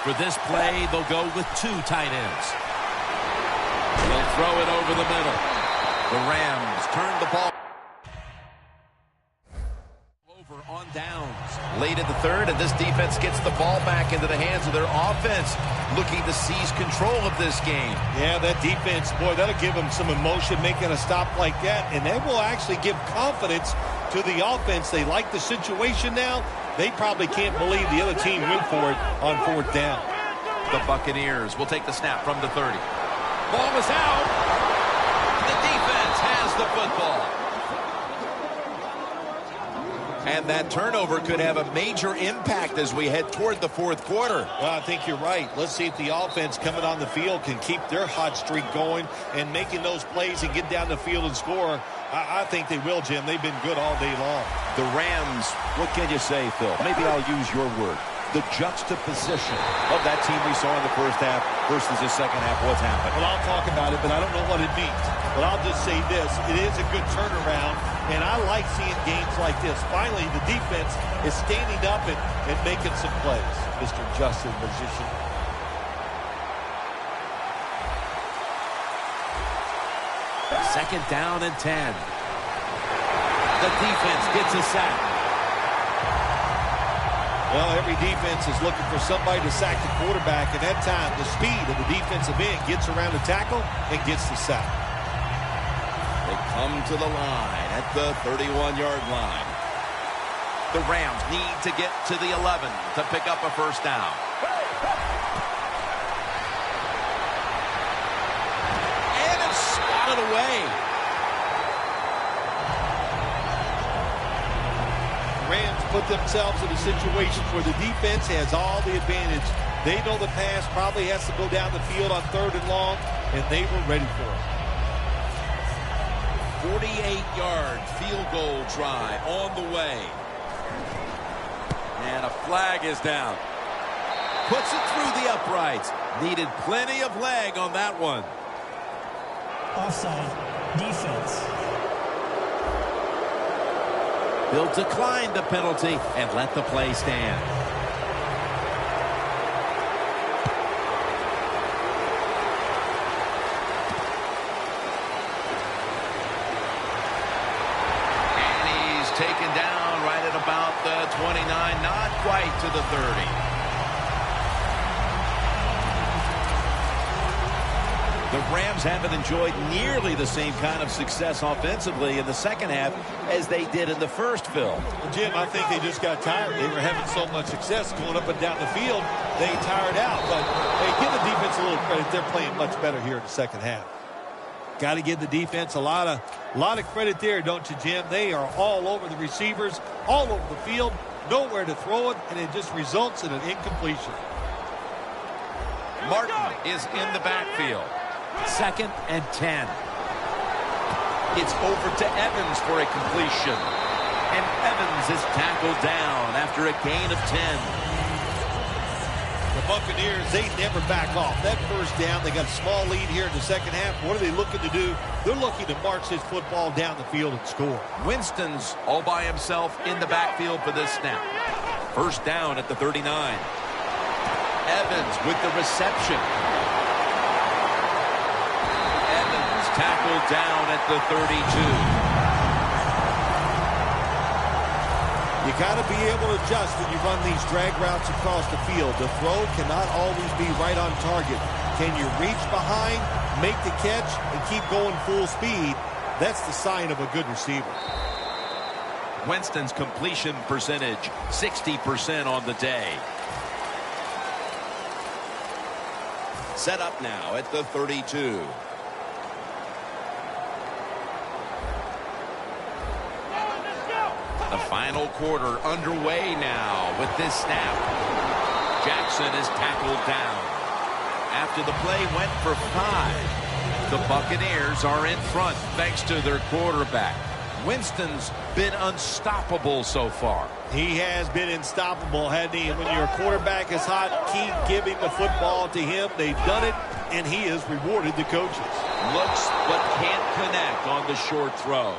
For this play, they'll go with two tight ends. They'll throw it over the middle. The Rams turn the ball over on downs. Late in the third, and this defense gets the ball back into the hands of their offense, looking to seize control of this game. Yeah, that defense, boy, that'll give them some emotion making a stop like that, and that will actually give confidence to the offense. They like the situation now. They probably can't believe the other team went for it on fourth down. The Buccaneers will take the snap from the 30. Ball was out. The defense has the football. And that turnover could have a major impact as we head toward the fourth quarter. Well, I think you're right. Let's see if the offense coming on the field can keep their hot streak going and making those plays and get down the field and score. I think they will, Jim. They've been good all day long. The Rams, what can you say, Phil? Maybe I'll use your word. The juxtaposition of that team we saw in the first half versus the second half. What's happened? Well, I'll talk about it, but I don't know what it means. But I'll just say this. It is a good turnaround, and I like seeing games like this. Finally, the defense is standing up and making some plays. Mr. Justin position. Second down and 10. The defense gets a sack. Well, every defense is looking for somebody to sack the quarterback, and that time the speed of the defensive end gets around the tackle and gets the sack. They come to the line at the 31-yard line. The Rams need to get to the 11 to pick up a first down. And it's swatted away. Rams put themselves in a situation where the defense has all the advantage. They know the pass probably has to go down the field on third and long, and they were ready for it. 48-yard field goal try on the way. And a flag is down. Puts it through the uprights. Needed plenty of leg on that one. Offside. Defense. They'll decline the penalty and let the play stand. And he's taken down right at about the 29, not quite to the 30. The Rams haven't enjoyed nearly the same kind of success offensively in the second half as they did in the first, Phil. Well, Jim, I think they just got tired. They were having so much success going up and down the field, they tired out. But, hey, give the defense a little credit. They're playing much better here in the second half. Got to give the defense a lot of credit there, don't you, Jim? They are all over the receivers, all over the field, nowhere to throw it, and it just results in an incompletion. Martin is in the backfield. 2nd and 10. It's over to Evans for a completion. And Evans is tackled down after a gain of 10. The Buccaneers, they never back off. That first down, they got a small lead here in the second half. What are they looking to do? They're looking to march this football down the field and score. Winston's all by himself in the backfield for this snap. First down at the 39. Evans with the reception. Tackled down at the 32. You got to be able to adjust when you run these drag routes across the field. The throw cannot always be right on target. Can you reach behind, make the catch, and keep going full speed? That's the sign of a good receiver. Winston's completion percentage, 60% on the day. Set up now at the 32. The final quarter underway now with this snap. Jackson is tackled down. After the play went for 5. The Buccaneers are in front thanks to their quarterback. Winston's been unstoppable so far. He has been unstoppable, hasn't he? And when your quarterback is hot, keep giving the football to him. They've done it, and he has rewarded the coaches. Looks but can't connect on the short throw.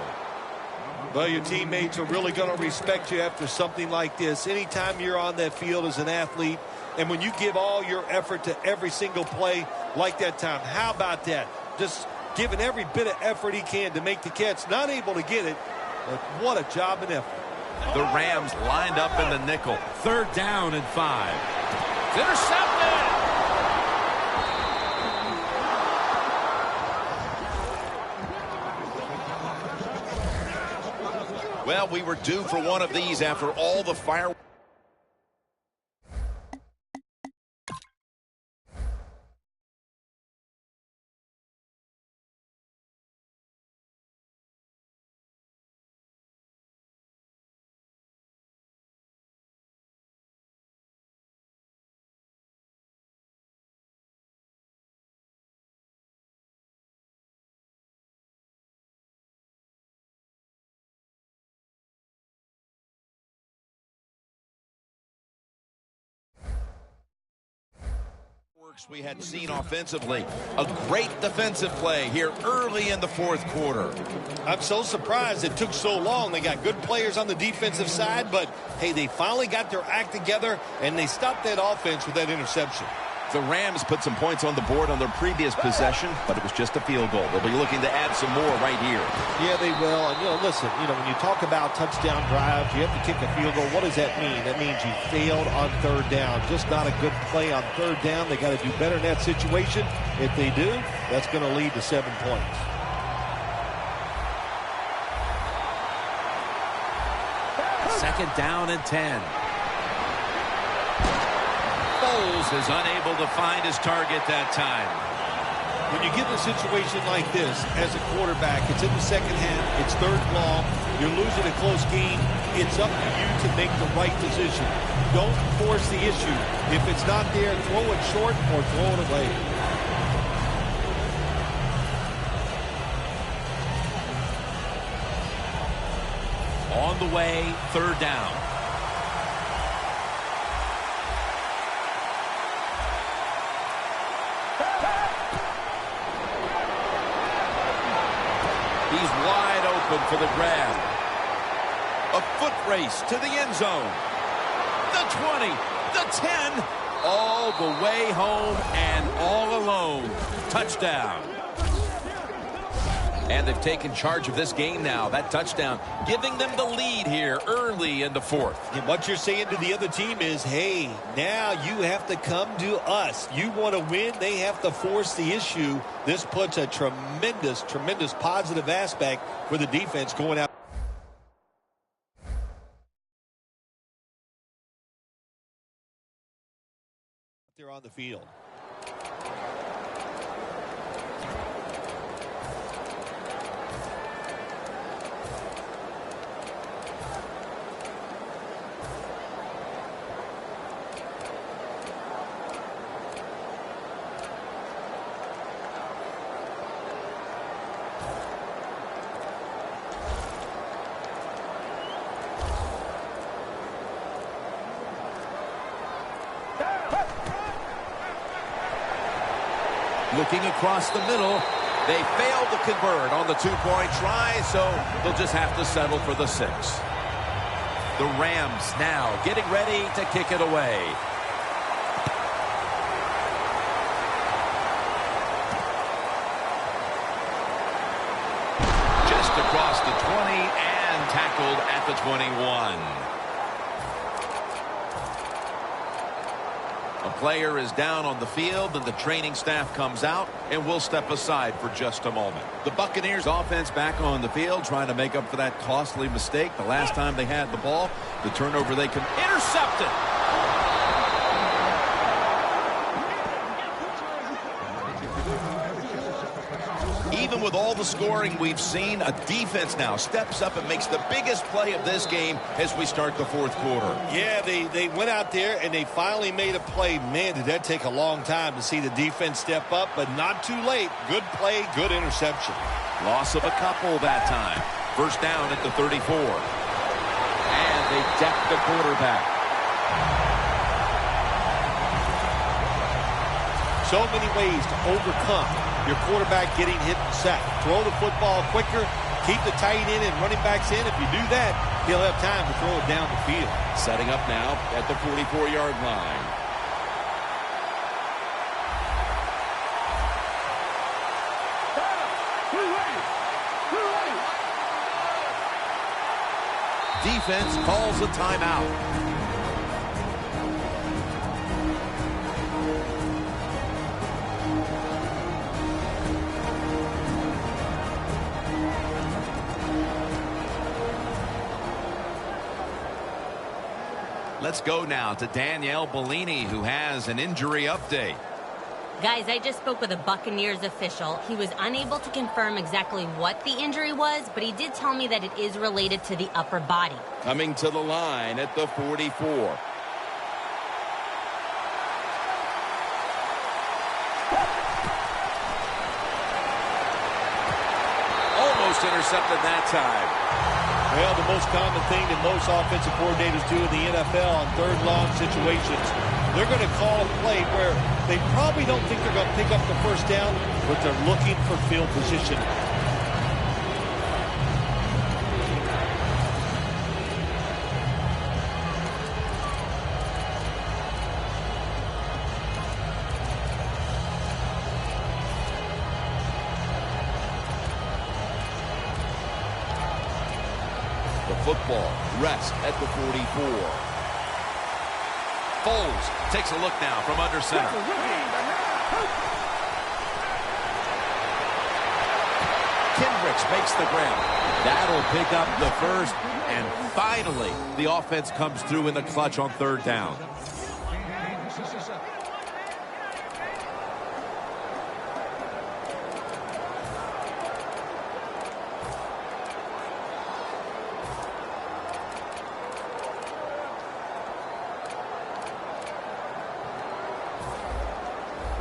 Well, your teammates are really going to respect you after something like this. Anytime you're on that field as an athlete, and when you give all your effort to every single play like that time, how about that? Just giving every bit of effort he can to make the catch. Not able to get it, but what a job and effort. The Rams lined up in the nickel. 3rd down and 5. It's intercepted! Well, we were due for one of these after all the fireworks. We had seen offensively. A great defensive play here early in the 4th quarter. I'm so surprised it took so long. They got good players on the defensive side, but hey, they finally got their act together and they stopped that offense with that interception. The Rams put some points on the board on their previous possession, but it was just a field goal. They'll be looking to add some more right here. Yeah, they will. And, listen, when you talk about touchdown drives, you have to kick a field goal. What does that mean? That means you failed on 3rd down. Just not a good play on 3rd down. They got to do better in that situation. If they do, that's going to lead to 7 points. Second down and 10. Foles is unable to find his target that time. When you get in a situation like this as a quarterback, it's in the second half, it's 3rd and long, you're losing a close game, it's up to you to make the right decision. Don't force the issue. If it's not there, throw it short or throw it away. On the way, 3rd down. He's wide open for the grab. A foot race to the end zone. The 20, the 10, all the way home and all alone. Touchdown. And they've taken charge of this game now. That touchdown giving them the lead here early in the 4th. And what you're saying to the other team is, hey, now you have to come to us. You want to win, they have to force the issue. This puts a tremendous, tremendous positive aspect for the defense going out. They're on the field. Looking across the middle, they failed to convert on the 2-point try, so they'll just have to settle for the 6. The Rams now getting ready to kick it away. Just across the 20 and tackled at the 21. A player is down on the field, and the training staff comes out, and we'll step aside for just a moment. The Buccaneers offense back on the field, trying to make up for that costly mistake the last time they had the ball. The turnover they can intercept it. Even with all the scoring we've seen, a defense now steps up and makes the biggest play of this game as we start the fourth quarter. Yeah, they went out there and they finally made a play. Man, did that take a long time to see the defense step up, but not too late. Good play, good interception. Loss of a couple that time. First down at the 34. And they deck the quarterback. So many ways to overcome your quarterback getting hit and sacked. Throw the football quicker, keep the tight end and running backs in. If you do that, he'll have time to throw it down the field. Setting up now at the 44-yard line. Defense calls a timeout. Let's go now to Danielle Bellini, who has an injury update. Guys, I just spoke with a Buccaneers official. He was unable to confirm exactly what the injury was, but he did tell me that it is related to the upper body. Coming to the line at the 44. Almost intercepted that time. Well, the most common thing that most offensive coordinators do in the NFL on third long situations, they're going to call a play where they probably don't think they're going to pick up the first down, but they're looking for field position. Football rest at the 44. Foles takes a look now from under center. Kendricks makes the grab. That'll pick up the first, and finally the offense comes through in the clutch on third down.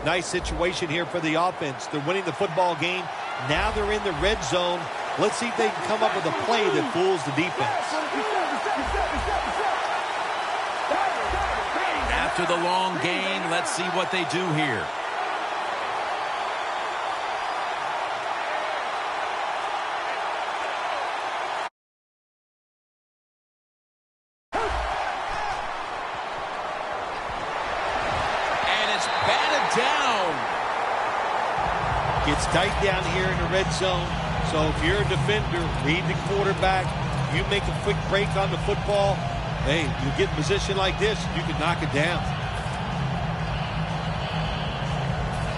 Nice situation here for the offense. They're winning the football game. Now they're in the red zone. Let's see if they can come up with a play that fools the defense. After the long gain, let's see what they do here. Gets tight down here in the red zone. So if you're a defender, read the quarterback. You make a quick break on the football. Hey, you get in position like this, you can knock it down.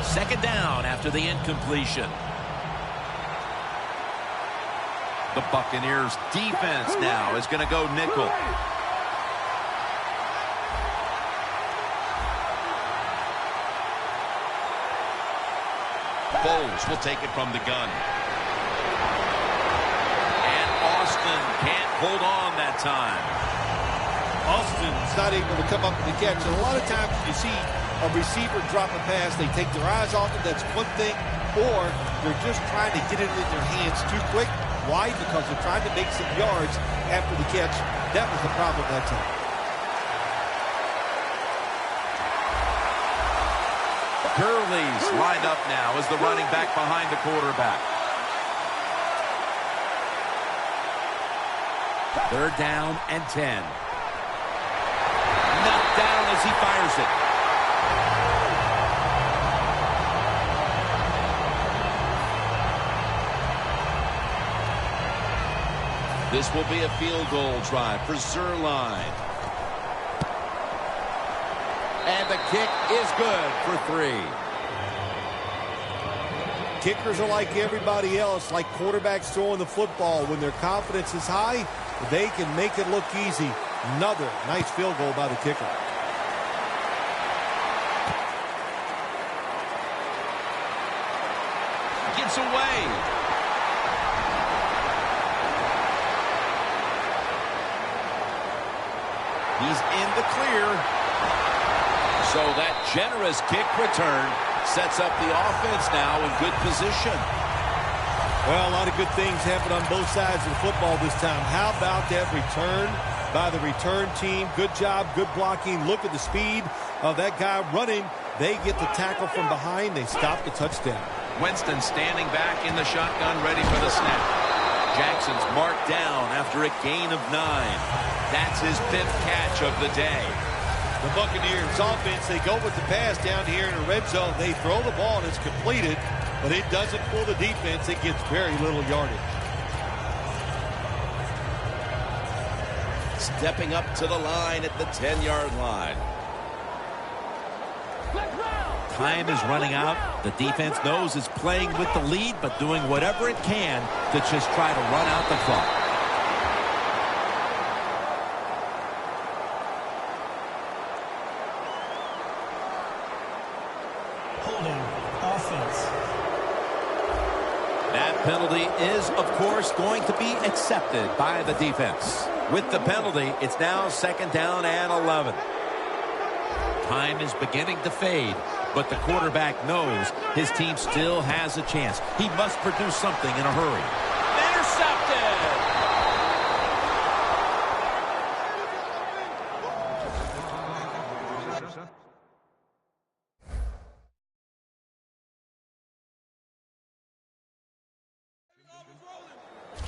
Second down after the incompletion. The Buccaneers defense now is going to go nickel. Foles will take it from the gun. And Austin can't hold on that time. Austin's not able to come up with the catch. And a lot of times you see a receiver drop a pass, they take their eyes off it, that's one thing, or they're just trying to get it in their hands too quick. Why? Because they're trying to make some yards after the catch. That was the problem that time. Gurley's lined up now as the running back behind the quarterback. Third down and 10. Knocked down as he fires it. This will be a field goal try for Zerline. And the kick is good for 3. Kickers are like everybody else, like quarterbacks throwing the football. When their confidence is high, they can make it look easy. Another nice field goal by the kicker. Gets away. He's in the clear. So that generous kick return sets up the offense now in good position. Well, a lot of good things happen on both sides of the football this time. How about that return by the return team? Good job, good blocking. Look at the speed of that guy running. They get the tackle from behind. They stop the touchdown. Winston standing back in the shotgun, ready for the snap. Jackson's marked down after a gain of 9. That's his 5th catch of the day. The Buccaneers offense, they go with the pass down here in the red zone. They throw the ball and it's completed, but it doesn't fool the defense. It gets very little yardage. Stepping up to the line at the 10-yard line. Time is running out. The defense knows it's playing with the lead, but doing whatever it can to just try to run out the clock. Holding. Offense. That penalty is, of course, going to be accepted by the defense. With the penalty, it's now 2nd down and 11. Time is beginning to fade, but the quarterback knows his team still has a chance. He must produce something in a hurry. Intercepted!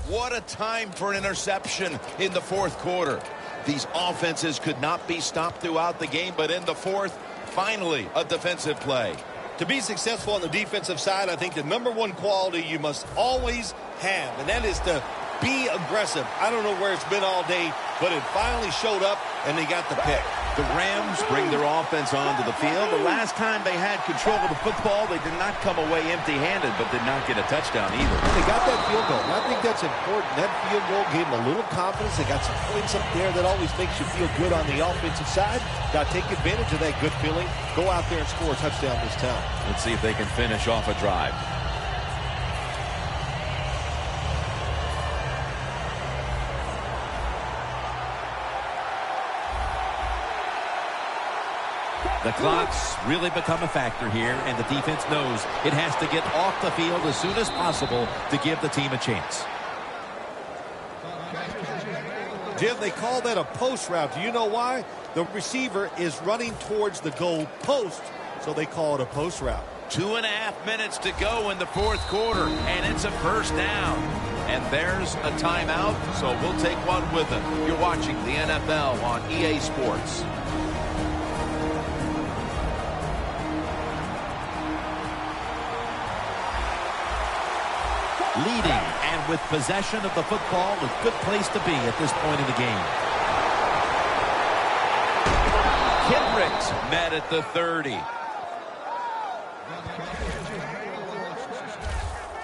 What a time for an interception in the 4th quarter. These offenses could not be stopped throughout the game, but in the 4th, finally a defensive play. To be successful on the defensive side, I think the #1 quality you must always have, and that is to be aggressive. I don't know where it's been all day, but it finally showed up, and they got the pick. The Rams bring their offense onto the field. The last time they had control of the football, they did not come away empty-handed, but did not get a touchdown either. They got that field goal, and I think that's important. That field goal gave them a little confidence. They got some points up there that always makes you feel good on the offensive side. Got to take advantage of that good feeling. Go out there and score a touchdown this time. Let's see if they can finish off a drive. The clock's really become a factor here, and the defense knows it has to get off the field as soon as possible to give the team a chance. Jim, they call that a post route. Do you know why? The receiver is running towards the goal post, so they call it a post route. 2.5 minutes to go in the 4th quarter, and it's a 1st down. And there's a timeout, so we'll take one with it. You're watching the NFL on EA Sports. Leading and with possession of the football, a good place to be at this point in the game. Kendricks met at the 30.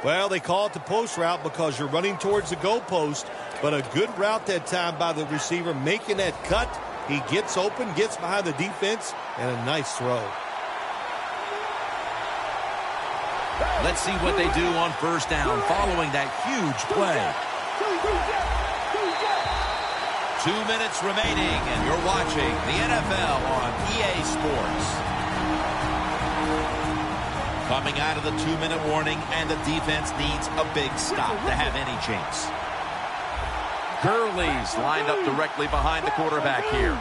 Well, they call it the post route because you're running towards the goal post, but a good route that time by the receiver, making that cut. He gets open, gets behind the defense, and a nice throw. Let's see what they do on 1st down following that huge play. 2 minutes remaining, and you're watching the NFL on EA Sports. Coming out of the 2-minute warning, and the defense needs a big stop to have any chance. Gurley's lined up directly behind the quarterback here.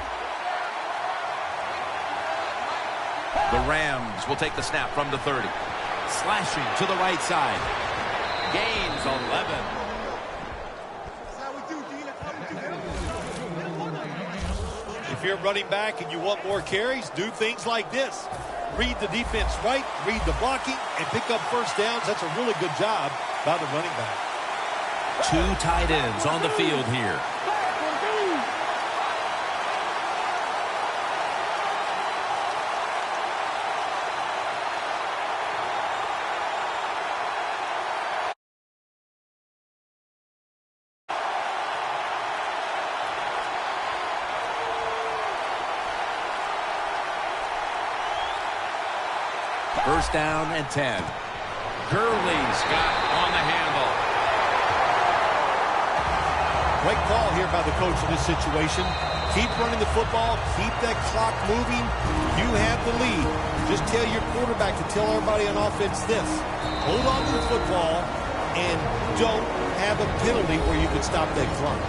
The Rams will take the snap from the 30. Slashing to the right side. Gains 11. If you're running back and you want more carries, do things like this. Read the defense right, read the blocking, and pick up 1st downs. That's a really good job by the running back. 2 tight ends on the field here. First down and 10. Gurley's got on the handle. Great call here by the coach in this situation. Keep running the football. Keep that clock moving. You have the lead. Just tell your quarterback to tell everybody on offense this. Hold on to the football and don't have a penalty where you can stop that clock.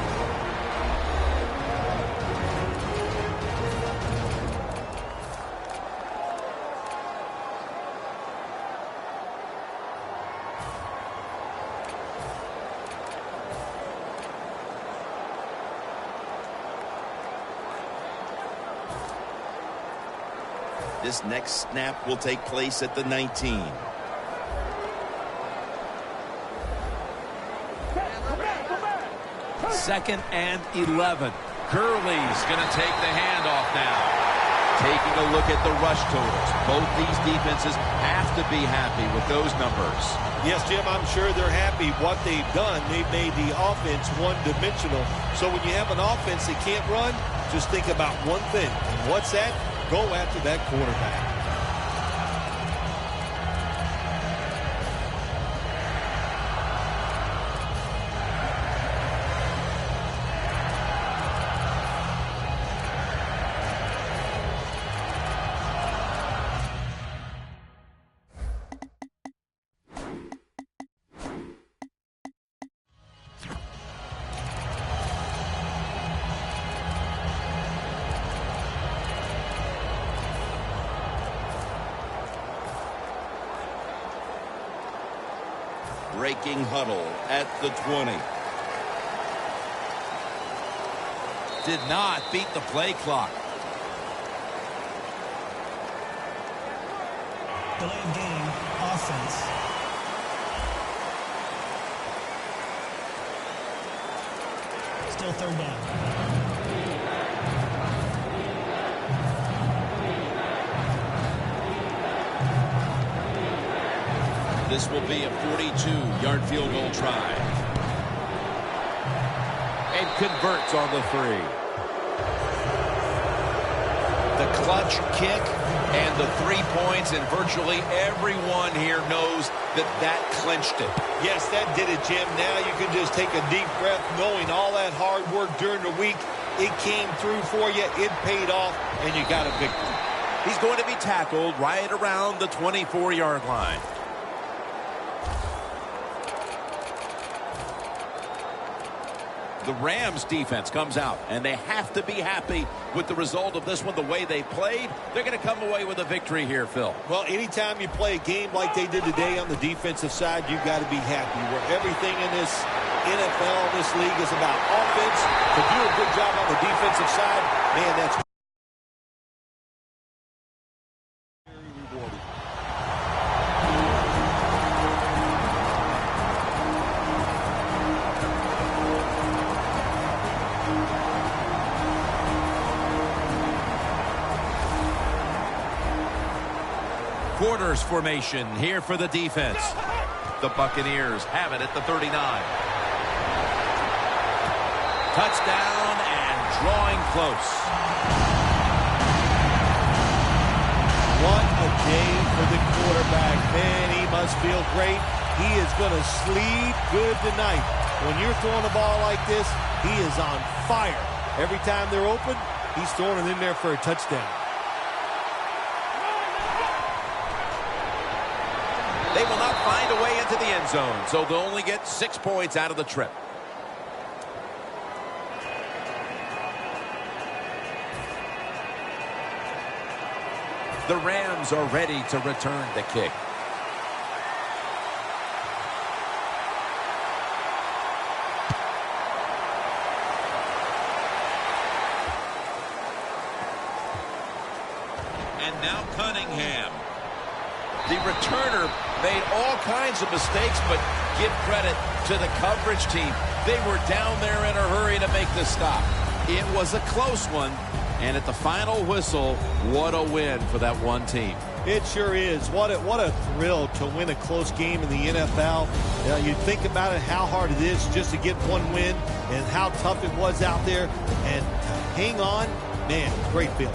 This next snap will take place at the 19. Second and 11. Gurley's going to take the handoff now. Taking a look at the rush totals. Both these defenses have to be happy with those numbers. Yes, Jim, I'm sure they're happy what they've done. They've made the offense one-dimensional. So when you have an offense that can't run, just think about one thing. And what's that? Go after that quarterback. Breaking huddle at the 20. Did not beat the play clock. Delayed game, offense. Still third down. This will be a 42-yard field goal try. And converts on the 3. The clutch kick and the 3 points, and virtually everyone here knows that that clinched it. Yes, that did it, Jim. Now you can just take a deep breath knowing all that hard work during the week, it came through for you, it paid off, and you got a victory. He's going to be tackled right around the 24-yard line. The Rams defense comes out, and they have to be happy with the result of this one, the way they played. They're going to come away with a victory here, Phil. Well, anytime you play a game like they did today on the defensive side, you've got to be happy. Where everything in this NFL, this league, is about offense. To do a good job on the defensive side, man, that's quarters formation here for the defense. The Buccaneers have it at the 39. Touchdown and drawing close. what a day for the quarterback. Man, he must feel great. He is going to sleep good tonight. When you're throwing a ball like this, he is on fire. Every time they're open, he's throwing it in there for a touchdown. They will not find a way into the end zone, so they'll only get 6 points out of the trip. The Rams are ready to return the kick. And now Cunningham. The returner made all kinds of mistakes, but give credit to the coverage team. They were down there in a hurry to make the stop. It was a close one, and at the final whistle, what a win for that one team. It sure is. What a thrill to win a close game in the NFL. You think about it, how hard it is just to get one win and how tough it was out there. And hang on, man, great feeling.